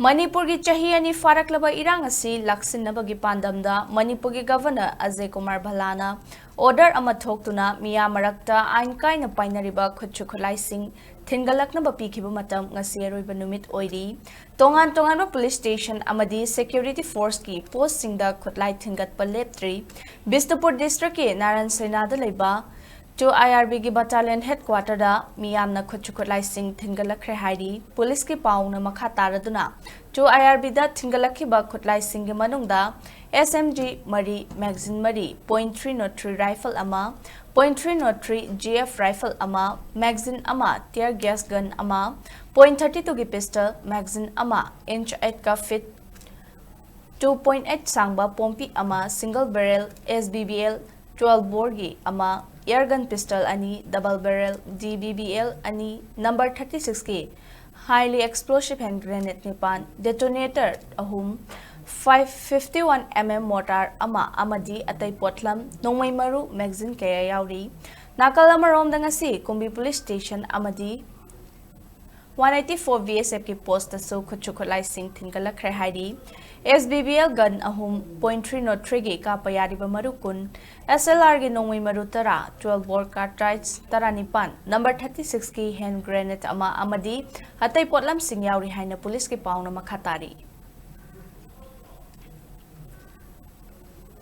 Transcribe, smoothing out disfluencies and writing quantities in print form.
Manipur ki chahi ani farak laba irang asi laksin nabagi pandamda Manipur ki governor Ajay Kumar Bhalana order ama thoktuna miya marakta ain kaina painariba Khutlai sing thingalaknaba pikhiba matam ngasi Aroiba numit oiri tongan police station amadi security force ki post singda Khutlai thingat paleptri Bisnupur district ki Naran Senada leba to IRB ki battalion headquarter da miyamna Khutlai sing thingalakre hairi police ki pauna makha taraduna to IRB da thingalakhi ba Khutlai sing manungda SMG Mari magazine Mari .303 rifle ama .303 GF rifle ama magazine ama tear gas gun ama .32 ki pistol magazine ama inch 8 ka fit 2.8 sangba pompi ama single barrel SBBL 12 borgi ama airgun pistol ani double barrel DBBL ani number 36 ki highly explosive hand grenade nipan detonator ahum 551 mm mortar ama amadi atai potlam nongmai maru magazine kaya yauri nakal amarom dangasi kumbi police station amadi 184 VSF ki post so Khutlai sing thingalakre haidi SBBL gun ahum .303 gi ka payari ba marukun SLR gi nongmai maru tara 12 bore cartridge tara nipan number 36 ki hand grenade ama amadi atai potlam sing yauri haina police ki pauna makhatari